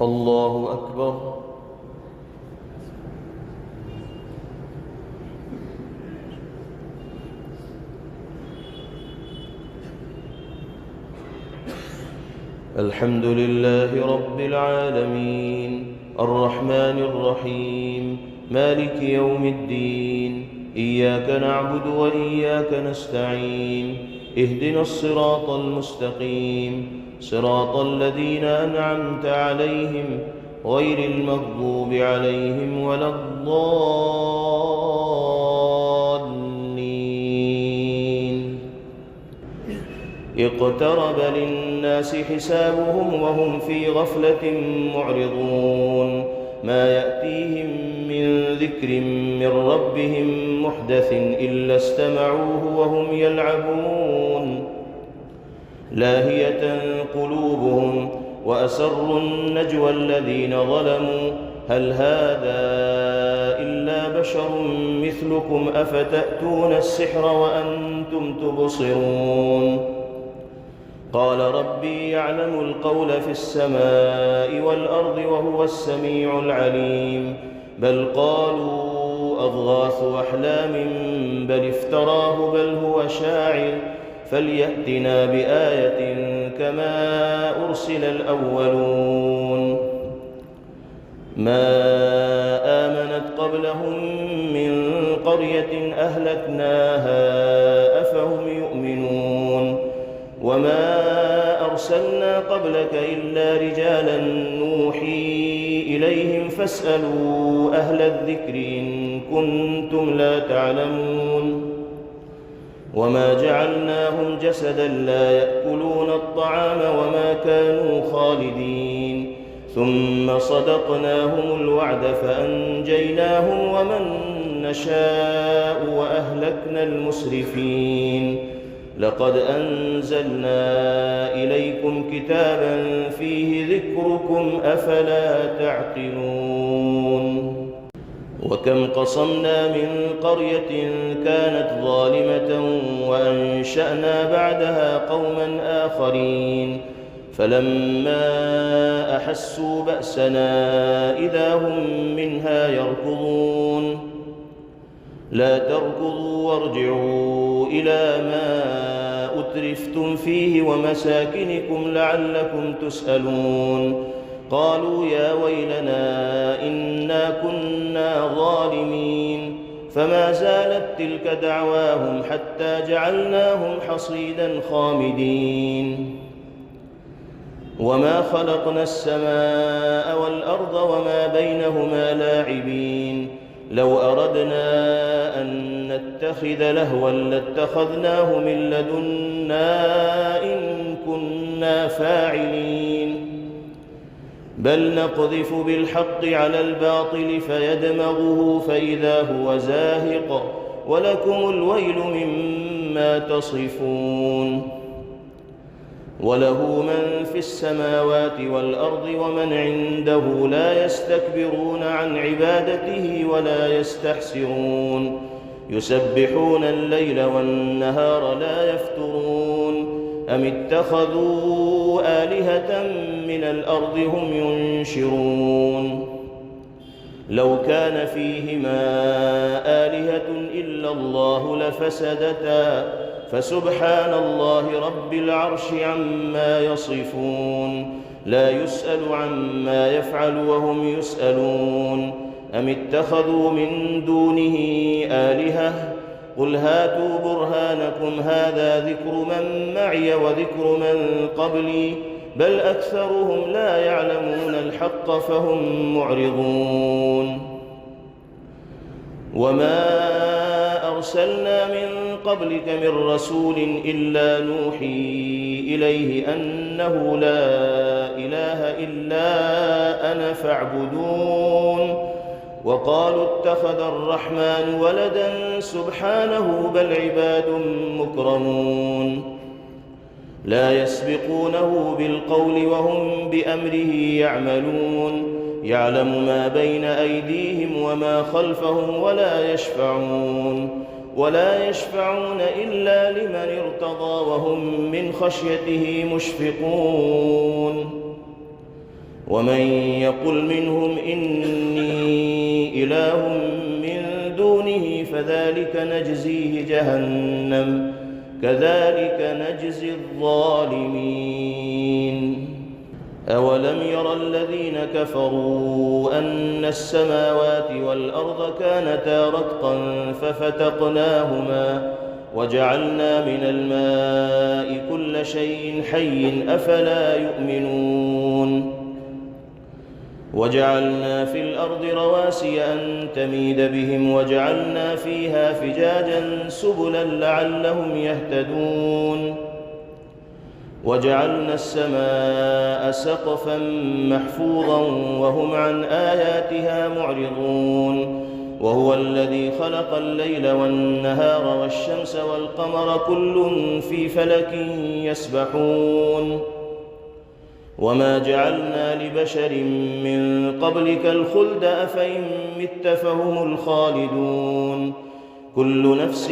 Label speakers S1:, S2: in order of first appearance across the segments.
S1: الله أكبر. الحمد لله رب العالمين الرحمن الرحيم مالك يوم الدين، إياك نعبد وإياك نستعين، اهدنا الصراط المستقيم، صراط الذين أنعمت عليهم غير المغضوب عليهم ولا الضالين. اقترب للناس حسابهم وهم في غفلة معرضون، ما يأتيهم من ذكر من ربهم محدث إلا استمعوه وهم يلعبون، لاهية قلوبهم وأسروا النجوى الذين ظلموا هل هذا إلا بشر مثلكم أفتأتون السحر وأنتم تبصرون. قال ربي يعلم القول في السماء والأرض وهو السميع العليم، بل قالوا أضغاث أحلام بل افتراه بل هو شاعر فليأتنا بآية كما أرسل الأولون. ما آمنت قبلهم من قرية أهلكناها أفهم يؤمنون، وما أرسلنا قبلك إلا رجالا نوحي إليهم فاسألوا أهل الذكر إن كنتم لا تعلمون. وما جعلناهم جسدا لا يأكلون الطعام وما كانوا خالدين، ثم صدقناهم الوعد فأنجيناهم ومن نشاء وأهلكنا المسرفين. لقد أنزلنا إليكم كتابا فيه ذكركم أفلا تعقلون. وكم قصمنا من قرية كانت ظالمة وأنشأنا بعدها قوما آخرين، فلما أحسوا بأسنا إذا هم منها يركضون. لا تركضوا وارجعوا إلى ما أترفتم فيه ومساكنكم لعلكم تسألون. قالوا يا ويلنا إنا كنا ظالمين، فما زالت تلك دعواهم حتى جعلناهم حصيدا خامدين. وما خلقنا السماء والأرض وما بينهما لاعبين، لو أردنا أن نتخذ لهوا لاتخذناه من لدنا إن كنا فاعلين، بل نقذف بالحق على الباطل فيدمغه فإذا هو زاهق ولكم الويل مما تصفون. وله من في السماوات والأرض ومن عنده لا يستكبرون عن عبادته ولا يستحسرون، يسبحون الليل والنهار لا يفترون. أم اتخذوا آلهة من الأرض هم ينشرون. لو كان فيهما آلهة إلا الله لفسدتا، فسبحان الله رب العرش عما يصفون. لا يسأل عما يفعل وهم يسألون. أم اتخذوا من دونه آلهة قل هاتوا برهانكم هذا ذكر من معي وذكر من قبلي بل أكثرهم لا يعلمون الحق فهم معرضون. وما أرسلنا من قبلك من رسول إلا نوحي إليه أنه لا إله إلا أنا فاعبدون. وقالوا اتخذ الرحمن ولدا سبحانه بل عباد مكرمون، لا يسبقونه بالقول وهم بأمره يعملون. يعلم ما بين أيديهم وما خلفهم ولا يشفعون إلا لمن ارتضى وهم من خشيته مشفقون. ومن يقل منهم إني إله من دونه فذلك نجزيه جهنم كذلك نجزي الظالمين. أولم ير الذين كفروا أن السماوات والأرض كانتا رتقا ففتقناهما وجعلنا من الماء كل شيء حي أفلا يؤمنون. وجعلنا في الأرض رواسي أن تميد بهم وجعلنا فيها فجاجا سبلا لعلهم يهتدون. وجعلنا السماء سقفا محفوظا وهم عن آياتها معرضون. وهو الذي خلق الليل والنهار والشمس والقمر كل في فلك يسبحون. وما جعلنا لبشر من قبلك الخلد أفإن مت فهم الخالدون. كل نفس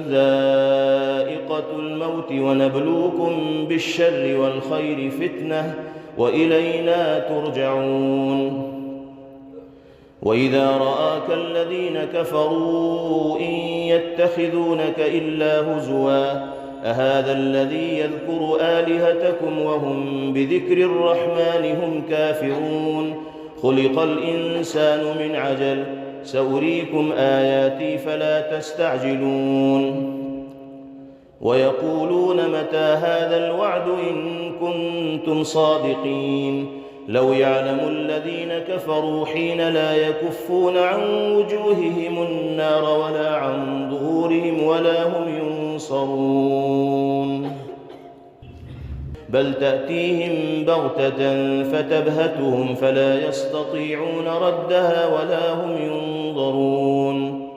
S1: ذائقة الموت ونبلوكم بالشر والخير فتنة وإلينا ترجعون. وإذا رآك الذين كفروا إن يتخذونك إلا هزوا أهذا الذي يذكر آلهتكم وهم بذكر الرحمن هم كافرون. خلق الإنسان من عجل سأريكم آياتي فلا تستعجلون. ويقولون متى هذا الوعد إن كنتم صادقين. لو يعلم الذين كفروا حين لا يكفون عن وجوههم النار ولا عن ظهورهم ولا هم ينصرون. بل تأتيهم بغتة فتبهتهم فلا يستطيعون ردها ولا هم ينظرون.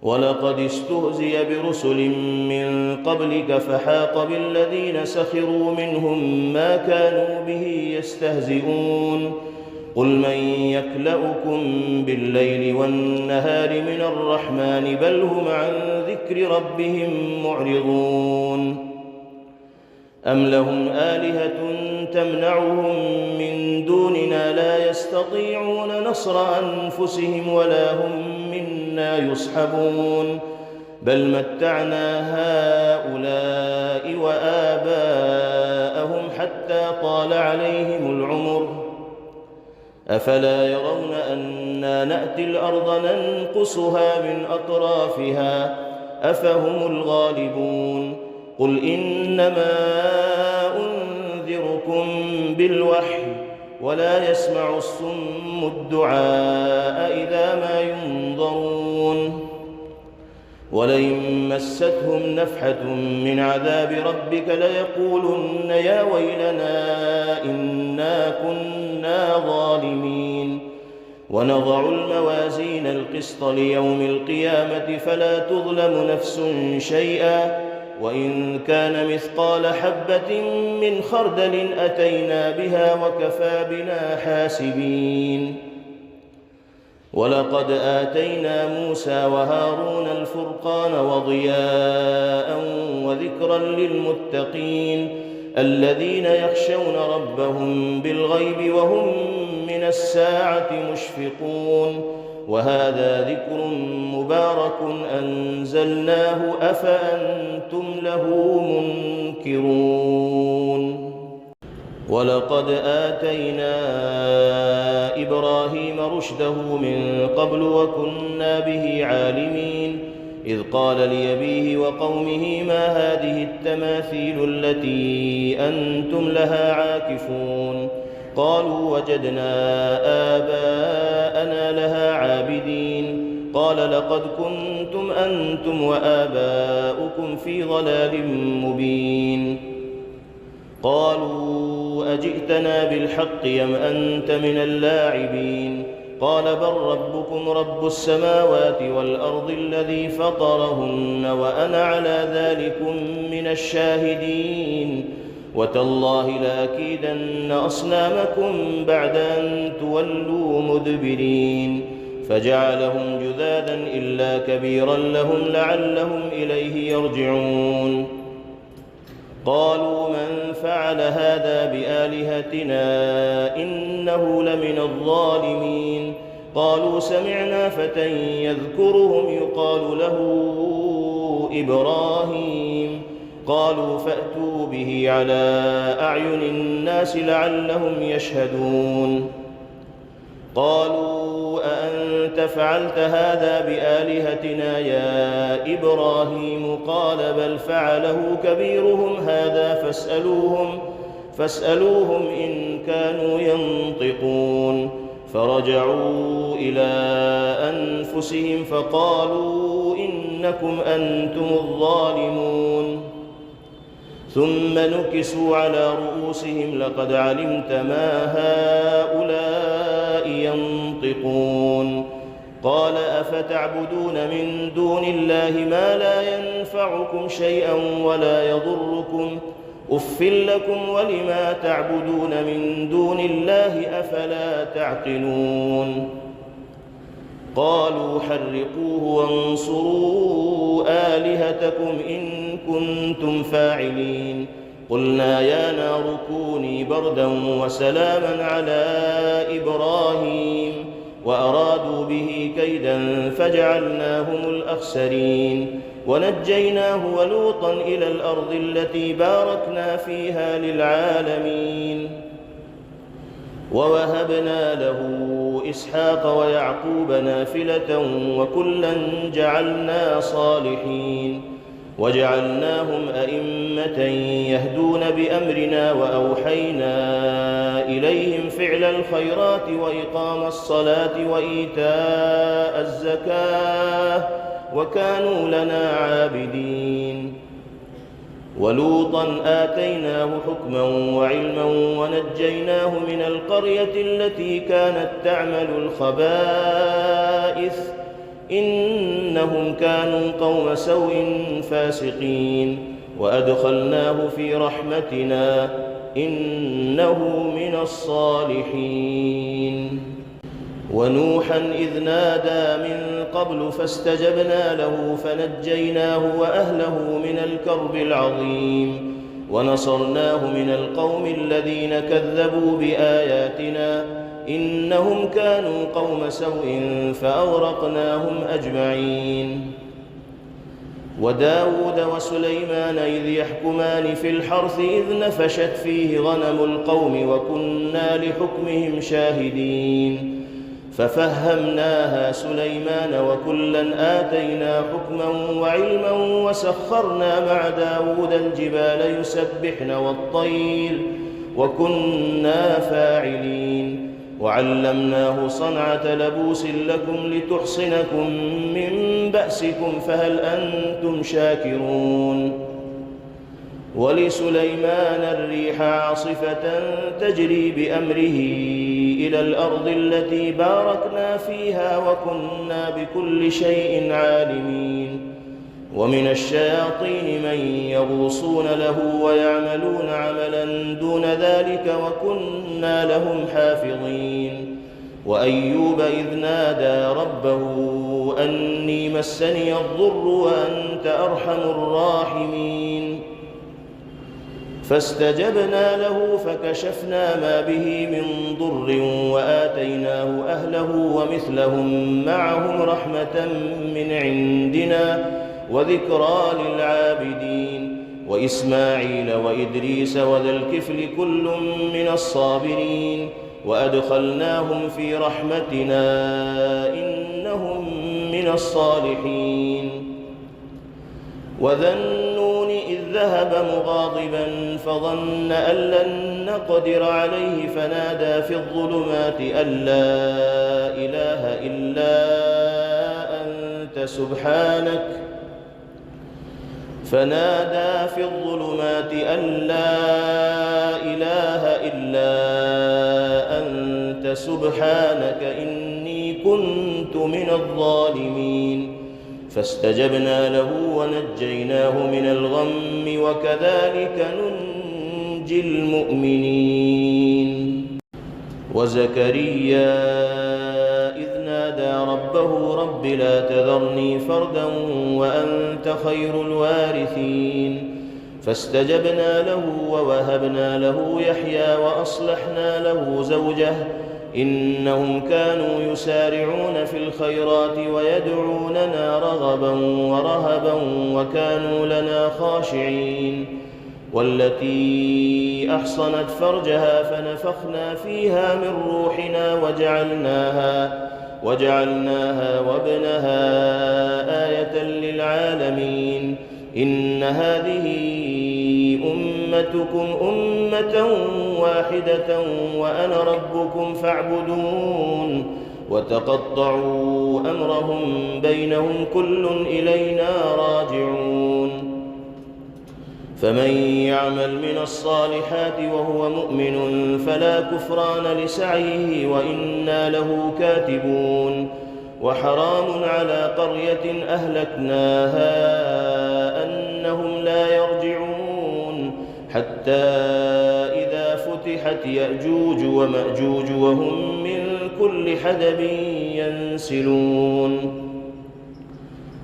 S1: ولقد استهزئ برسل من قبلك فحاق بالذين سخروا منهم ما كانوا به يستهزئون. قل من يكلؤكم بالليل والنهار من الرحمن بل هم عن ذكر ربهم معرضون. أم لهم آلهة تمنعهم من دوننا لا يستطيعون نصر أنفسهم ولا هم منا يصحبون. بل متعنا هؤلاء وآباءهم حتى طال عليهم العمر أفلا يرون أنا نأتي الأرض ننقصها من أطرافها أفهم الغالبون. قل إنما أنذركم بالوحي ولا يسمع الصم الدعاء إذا ما ينظرون. ولئن مستهم نفحة من عذاب ربك ليقولن يا ويلنا إنا كنا ظالمين. ونضع الموازين القسط ليوم القيامة فلا تظلم نفس شيئا وإن كان مثقال حبة من خردل أتينا بها وكفى بنا حاسبين. ولقد آتينا موسى وهارون الفرقان وضياء وذكرا للمتقين الذين يخشون ربهم بالغيب وهم من الساعة مشفقون. وهذا ذكر مبارك أنزلناه أفأنتم له منكرون. ولقد آتينا إبراهيم رشده من قبل وكنا به عالمين. إذ قال لأبيه وقومه ما هذه التماثيل التي أنتم لها عاكفون. قالوا وجدنا آباءنا لها عابدين. قال لقد كنتم أنتم وآباؤكم في ضلال مبين. قالوا أجئتنا بالحق أم أنت من اللاعبين. قال بل ربكم رب السماوات والأرض الذي فطرهن وأنا على ذلكم من الشاهدين. وتالله لأكيدن أصنامكم بعد أن تولوا مدبرين. فجعلهم جذاذا إلا كبيرا لهم لعلهم إليه يرجعون. قالوا من فعل هذا بآلهتنا إنه لمن الظالمين. قالوا سمعنا فتى يذكرهم يقال له إبراهيم. قالوا فأتوا به على أعين الناس لعلهم يشهدون. قالوا أأنت فعلت هذا بآلهتنا يا إبراهيم؟ قال بل فعله كبيرهم هذا فاسألوهم إن كانوا ينطقون. فرجعوا إلى أنفسهم فقالوا إنكم أنتم الظالمون. ثم نكسوا على رؤوسهم لقد علمت ما هؤلاء ينطقون. قال أفتعبدون من دون الله ما لا ينفعكم شيئا ولا يضركم؟ أف لكم ولما تعبدون من دون الله أفلا تعقلون. قالوا حرقوه وانصروا آلهتكم إن كنتم فاعلين. قلنا يا نار كوني بردا وسلاما على إبراهيم وأرادوا به كيدا فجعلناهم الأخسرين. ونجيناه ولوطا إلى الأرض التي باركنا فيها للعالمين. ووهبنا له إسحاق ويعقوب نافلة وكلا جعلنا صالحين. وجعلناهم أئمة يهدون بأمرنا وأوحينا إليهم فعل الخيرات وإقام الصلاة وإيتاء الزكاة وكانوا لنا عابدين. ولوطا آتيناه حكما وعلما ونجيناه من القرية التي كانت تعمل الخبائث إنهم كانوا قوم سوء فاسقين. وأدخلناه في رحمتنا إنه من الصالحين. ونوحا إذ نادى من قبل فاستجبنا له فنجيناه وأهله من الكرب العظيم. ونصرناه من القوم الذين كذبوا بآياتنا إنهم كانوا قوم سوء فأغرقناهم أجمعين. وداود وسليمان إذ يحكمان في الحرث إذ نفشت فيه غنم القوم وكنا لحكمهم شاهدين. ففهمناها سليمان وكلا آتينا حكما وعلما وسخرنا مع داود الجبال يسبحن والطير وكنا فاعلين. وعلمناه صنعة لبوس لكم لتحصنكم من بأسكم فهل أنتم شاكرون. ولسليمان الريح عاصفة تجري بأمره إلى الأرض التي باركنا فيها وكنا بكل شيء عالمين. ومن الشياطين من يغوصون له ويعملون عملا دون ذلك وكنا لهم حافظين. وأيوب إذ نادى ربه أني مسني الضر وأنت أرحم الراحمين. فاستجبنا له فكشفنا ما به من ضر وآتيناه أهله ومثلهم معهم رحمة من عندنا وذكرى للعابدين. وإسماعيل وإدريس وذا الكفل كل من الصابرين. وأدخلناهم في رحمتنا إنهم من الصالحين. وذا النون إذ ذهب مغاضبا فظن أن لن نقدر عليه فنادى في الظلمات أن لا إله إلا أنت سبحانك إني كنت من الظالمين. فاستجبنا له ونجيناه من الغم وكذلك ننجي المؤمنين. وزكريا إذ نادى ربه رب لا تذرني فردا وأنت خير الوارثين. فاستجبنا له ووهبنا له يحيى وأصلحنا له زوجه إنهم كانوا يسارعون في الخيرات ويدعوننا رغبا ورهبا وكانوا لنا خاشعين والتي أحصنت فرجها فنفخنا فيها من روحنا وجعلناها وابنها آية للعالمين إن هذه أمتكم أمة واحدة وأنا ربكم فاعبدون وتقطعوا أمرهم بينهم كل إلينا راجعون فمن يعمل من الصالحات وهو مؤمن فلا كفران لسعيه وإنا له كاتبون وحرام على قرية أهلكناها أنهم لا يرجعون حتى إذا فتحت يأجوج ومأجوج وهم من كل حدب ينسلون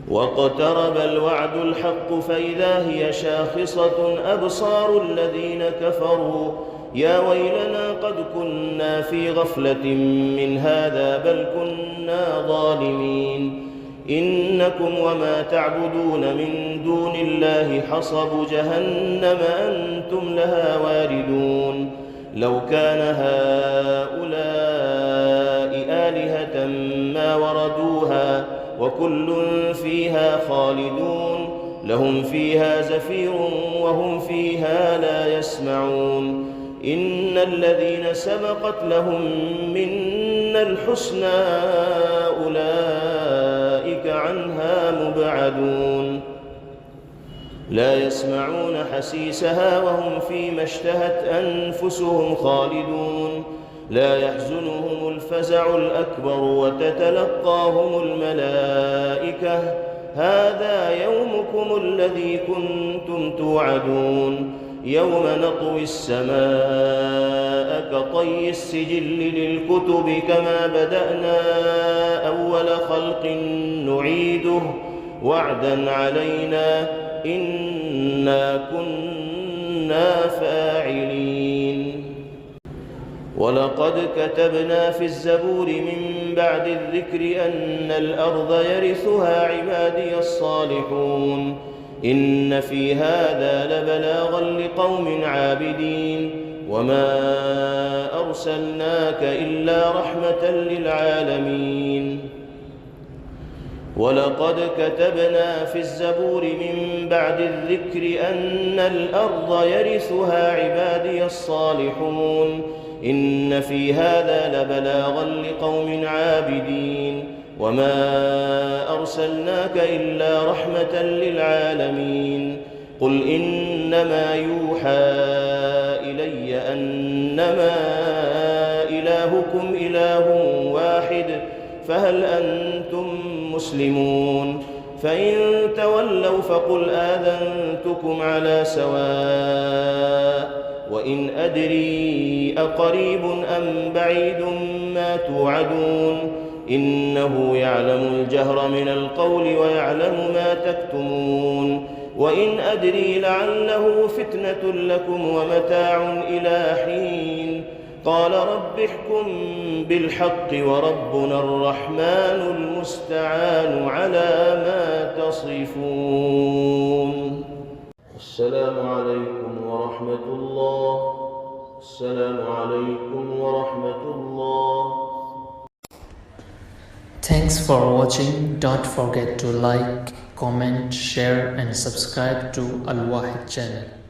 S1: واقترب الوعد الحق فإذا هي شاخصة أبصار الذين كفروا يا ويلنا قد كنا في غفلة من هذا بل كنا ظالمين إنكم وما تعبدون من دون الله حصب جهنم أنتم لها واردون لو كان هؤلاء آلهة ما وردوها وكل فيها خالدون لهم فيها زفير وهم فيها لا يسمعون إن الذين سبقت لهم منا الحسنى أولئك عنها مبعدون لا يسمعون حسيسها وهم فيما اشتهت أنفسهم خالدون لا يحزنهم الفزع الأكبر وتتلقاهم الملائكة هذا يومكم الذي كنتم توعدون يوم نطوي السماء كطي السجل للكتب كما بدأنا أول خلق نعيده وعدا علينا إنا كنا فاعلين ولقد كتبنا في الزبور من بعد الذكر أن الأرض يرثها عبادي الصالحون إن في هذا لبلاغا لقوم عابدين وما أرسلناك إلا رحمة للعالمين ولقد كتبنا في الزبور من بعد الذكر أن الأرض يرثها عبادي الصالحون إن في هذا لبلاغا لقوم عابدين وما أرسلناك إلا رحمة للعالمين قل إنما يوحى إلي أنما إلهكم إله واحد فهل أنتم مسلمون فإن تولوا فقل آذنتكم على سواء وإن أدري أقريب أم بعيد ما توعدون إنه يعلم الجهر من القول ويعلم ما تكتمون وإن أدري لعله فتنة لكم ومتاع إلى حين قال رب احكم بالحق وربنا الرحمن المستعان على ما تصفون السلام عليكم ورحمة الله السلام عليكم ورحمة الله.
S2: Thanks for watching. Don't forget to like, comment, share and subscribe to Al Wahid channel.